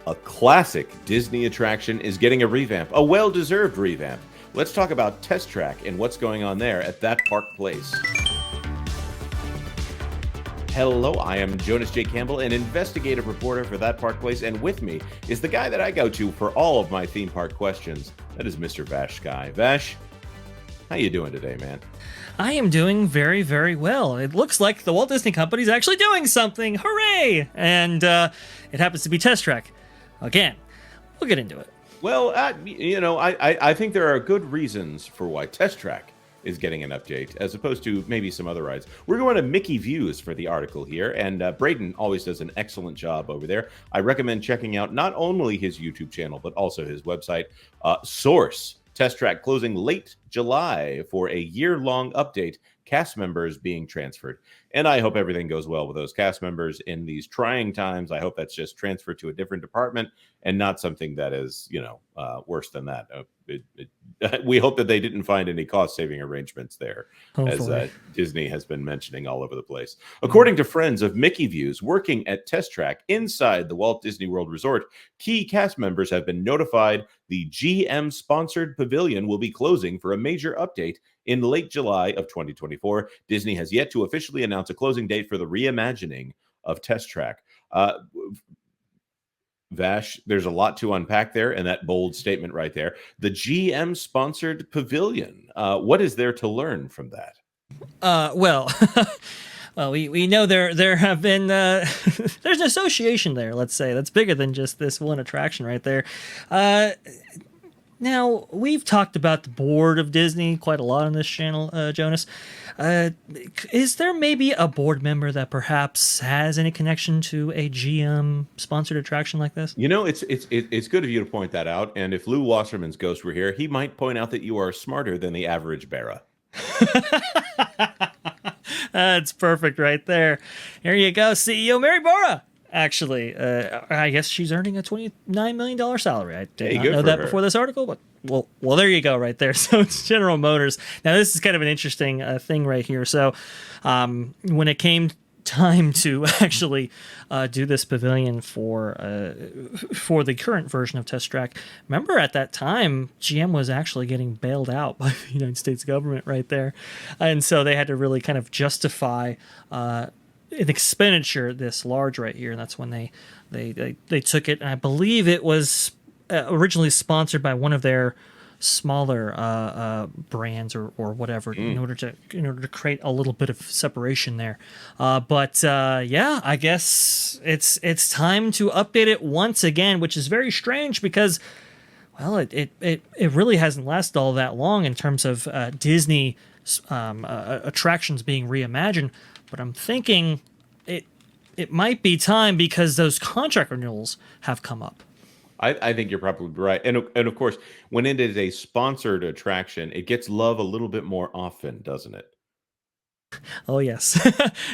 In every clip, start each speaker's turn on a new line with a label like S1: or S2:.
S1: A classic Disney attraction is getting a revamp, a well-deserved revamp. Let's talk about Test Track and what's going on there at that park place. Hello, I am Jonas J. Campbell, an investigative reporter for That Park Place, and with me is the guy that I go to for all of my theme park questions. That is Mr. Vash Sky. Vash, how you doing today, man?
S2: I am doing very, very well. It looks like the Walt Disney Company is actually doing something. Hooray! And it happens to be Test Track. Again, we'll get into it.
S1: Well, I think there are good reasons for why Test Track is getting an update, as opposed to maybe some other rides. We're going to Mickey Views for the article here, and Braden always does an excellent job over there. I recommend checking out not only his YouTube channel, but also his website. Source, Test Track closing late July for a year-long update, cast members being transferred. And I hope everything goes well with those cast members in these trying times. I hope that's just transferred to a different department and not something that is, worse than that. We hope that they didn't find any cost-saving arrangements there, as Disney has been mentioning all over the place. According to friends of Mickey Views working at Test Track inside the Walt Disney World Resort, key cast members have been notified the GM-sponsored pavilion will be closing for a major update in late July of 2024. Disney has yet to officially announce a closing date for the reimagining of Test Track. Vash, there's a lot to unpack there, and that bold statement right there. The GM-sponsored pavilion. What is there to learn from that?
S2: Well, we know there have been there's an association there. Let's say that's bigger than just this one attraction right there. Now, we've talked about the board of Disney quite a lot on this channel, Jonas. Is there maybe a board member that perhaps has any connection to a GM-sponsored attraction like this?
S1: It's good of you to point that out. And if Lou Wasserman's ghost were here, he might point out that you are smarter than the average Barra.
S2: That's perfect right there. Here you go, CEO Mary Barra. Actually, I guess she's earning a $29 million salary. I did not know that before this article, but well, there you go right there. So it's General Motors. Now, this is kind of an interesting thing right here. So when it came time to actually do this pavilion for the current version of Test Track, remember at that time, GM was actually getting bailed out by the United States government right there. And so they had to really kind of justify an expenditure this large right here, and that's when they took it. And I believe it was originally sponsored by one of their smaller brands or whatever in order to create a little bit of separation there. But I guess it's time to update it once again, which is very strange because, well, it really hasn't lasted all that long in terms of Disney attractions being reimagined. But I'm thinking it might be time because those contract renewals have come up.
S1: I think you're probably right. And of course, when it is a sponsored attraction, it gets love a little bit more often, doesn't it?
S2: Oh, yes.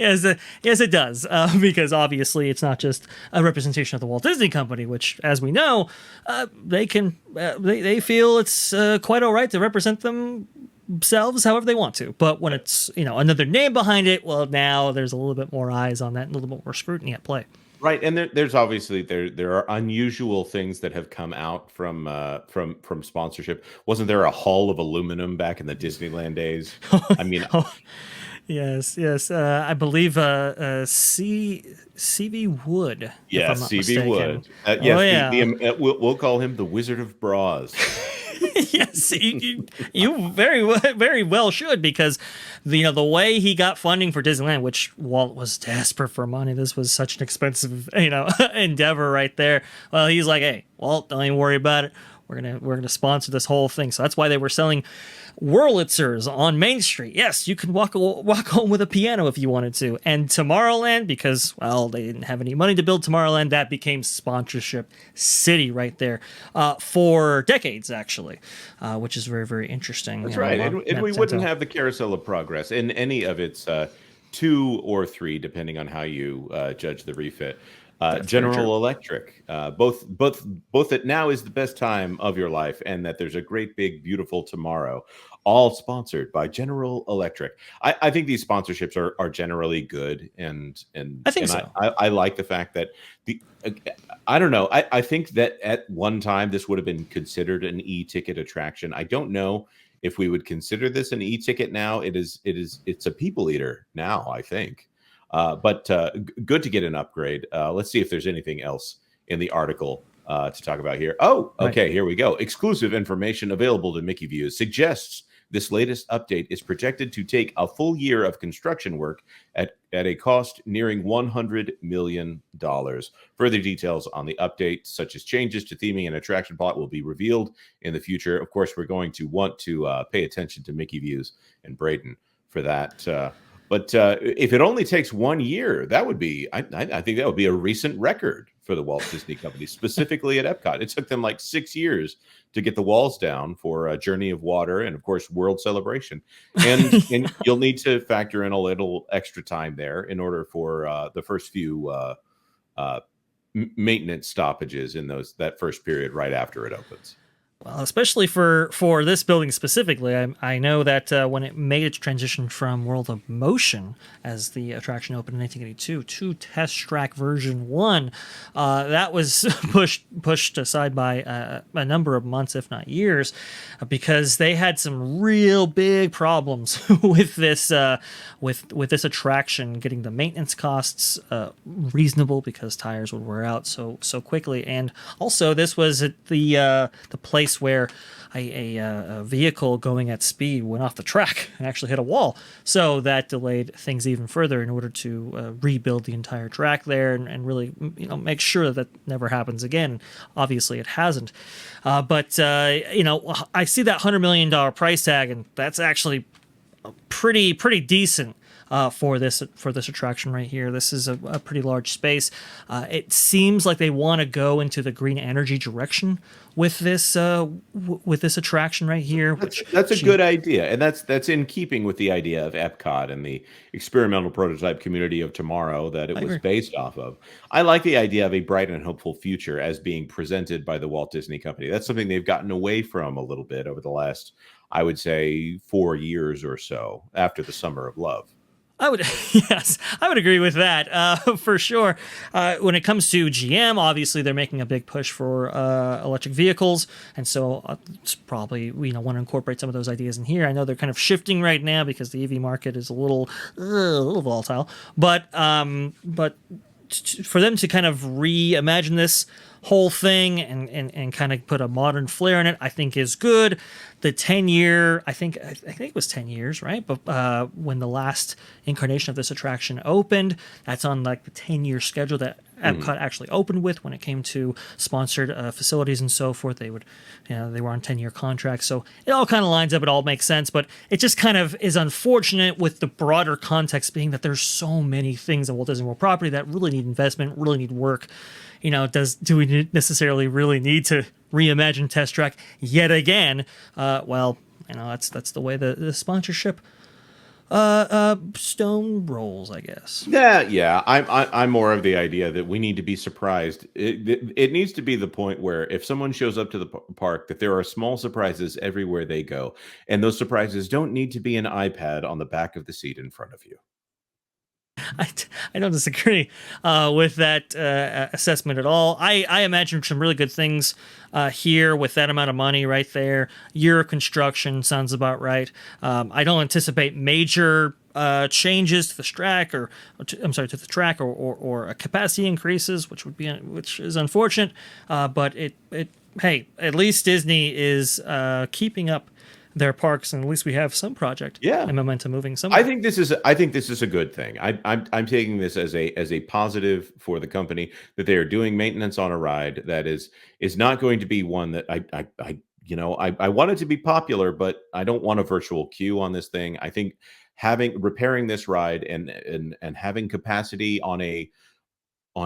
S2: Yes, it does. Because obviously it's not just a representation of the Walt Disney Company, which, as we know, they feel it's quite all right to represent themselves however they want to. But when it's another name behind it, well, now there's a little bit more eyes on that and a little bit more scrutiny at play.
S1: Right, and there's obviously there are unusual things that have come out from sponsorship. Wasn't there a hull of aluminum back in the Disneyland days? I mean,
S2: yes. I believe CV Wood.
S1: Yeah, CV Wood. Yes, we'll call him the Wizard of Bras.
S2: Yes, you very well should, because the way he got funding for Disneyland, which Walt was desperate for money. This was such an expensive endeavor right there. Well, he's like, hey, Walt, don't even worry about it. We're gonna sponsor this whole thing. So that's why they were selling Wurlitzers on Main Street. Yes, you could walk home with a piano if you wanted to. And Tomorrowland, because, well, they didn't have any money to build Tomorrowland, that became sponsorship city right there for decades, actually, which is very, very interesting.
S1: That's right. And we wouldn't have the Carousel of Progress in any of its 2 or 3, depending on how you judge the refit.
S2: That's very true.
S1: General Electric, both that now is the best time of your life, and that there's a great big beautiful tomorrow, all sponsored by General Electric. I think these sponsorships are generally good, and
S2: I think so.
S1: I like the fact that the I don't know. I think that at one time this would have been considered an e-ticket attraction. I don't know if we would consider this an e-ticket now. It's a people eater now, I think. But good to get an upgrade. Let's see if there's anything else in the article to talk about here. Oh, okay, right. Here we go. Exclusive information available to Mickey Views suggests this latest update is projected to take a full year of construction work at a cost nearing $100 million. Further details on the update, such as changes to theming and attraction plot, will be revealed in the future. Of course, we're going to want to pay attention to Mickey Views and Braden for that. But if it only takes 1 year, that would be, I think that would be a recent record for the Walt Disney Company, specifically at Epcot. It took them like 6 years to get the walls down for Journey of Water and, of course, World Celebration. And you'll need to factor in a little extra time there in order for the first few maintenance stoppages in that first period right after it opens.
S2: Well, especially for this building specifically, I know that when it made its transition from World of Motion, as the attraction opened in 1982, to Test Track version 1, that was pushed aside by a number of months, if not years, because they had some real big problems with this with this attraction, getting the maintenance costs reasonable because tires would wear out so quickly, and also this was at the place where a vehicle going at speed went off the track and actually hit a wall. So that delayed things even further in order to rebuild the entire track there and really make sure that never happens again. Obviously, it hasn't. But I see that $100 million price tag, and that's actually pretty decent. For this attraction right here. This is a pretty large space. It seems like they want to go into the green energy direction with this attraction right here.
S1: That's a good idea, and that's in keeping with the idea of Epcot and the experimental prototype community of tomorrow that it was based off of. I like the idea of a bright and hopeful future as being presented by the Walt Disney Company. That's something they've gotten away from a little bit over the last, I would say, 4 years or so after the Summer of Love.
S2: I would agree with that for sure. When it comes to GM, obviously they're making a big push for electric vehicles, and so it's probably want to incorporate some of those ideas in here. I know they're kind of shifting right now because the EV market is a little volatile, but for them to kind of reimagine this whole thing and kind of put a modern flair in it, I think is good. The 10-year, I think it was 10 years, right? But when the last incarnation of this attraction opened, that's on like the 10-year schedule that Epcot actually opened with when it came to sponsored facilities and so forth. They were on 10-year contracts, so it all kind of lines up. It all makes sense, but it just kind of is unfortunate with the broader context being that there's so many things in Walt Disney World property that really need investment, really need work. Do we necessarily really need to reimagine Test Track yet again? That's the way the sponsorship stone rolls, I guess.
S1: Yeah. I'm more of the idea that we need to be surprised. It needs to be the point where if someone shows up to the park, that there are small surprises everywhere they go, and those surprises don't need to be an iPad on the back of the seat in front of you.
S2: I don't disagree with that assessment at all. I imagine some really good things here with that amount of money right there. Year of construction sounds about right. I don't anticipate major changes to the track or capacity increases, which is unfortunate. But hey, at least Disney is keeping up their parks, and at least we have some project and momentum moving somewhere.
S1: I think this is a good thing. I'm taking this as a positive for the company that they are doing maintenance on a ride that is not going to be one that I want it to be popular, but I don't want a virtual queue on this thing. I think repairing this ride and having capacity on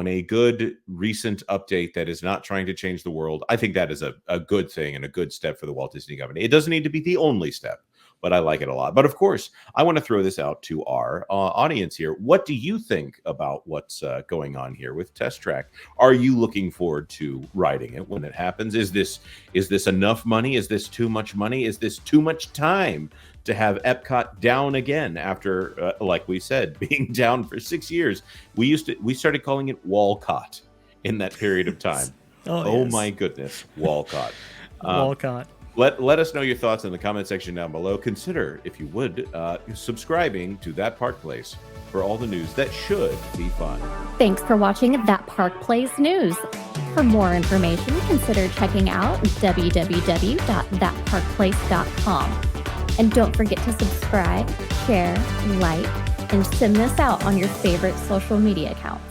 S1: a good recent update that is not trying to change the world, I think that is a good thing and a good step for the Walt Disney Company. It doesn't need to be the only step, but I like it a lot. But of course, I want to throw this out to our audience here. What do you think about what's going on here with Test Track? Are you looking forward to riding it when it happens? Is this enough money? Is this too much money? Is this too much time to have EPCOT down again after, like we said, being down for 6 years? We started calling it Walcott in that period of time. Yes. My goodness, Walcott.
S2: Walcott.
S1: Let us know your thoughts in the comment section down below. Consider, if you would, subscribing to That Park Place for all the news that should be fun.
S3: Thanks for watching That Park Place News. For more information, consider checking out www.thatparkplace.com. And don't forget to subscribe, share, like, and send this out on your favorite social media accounts.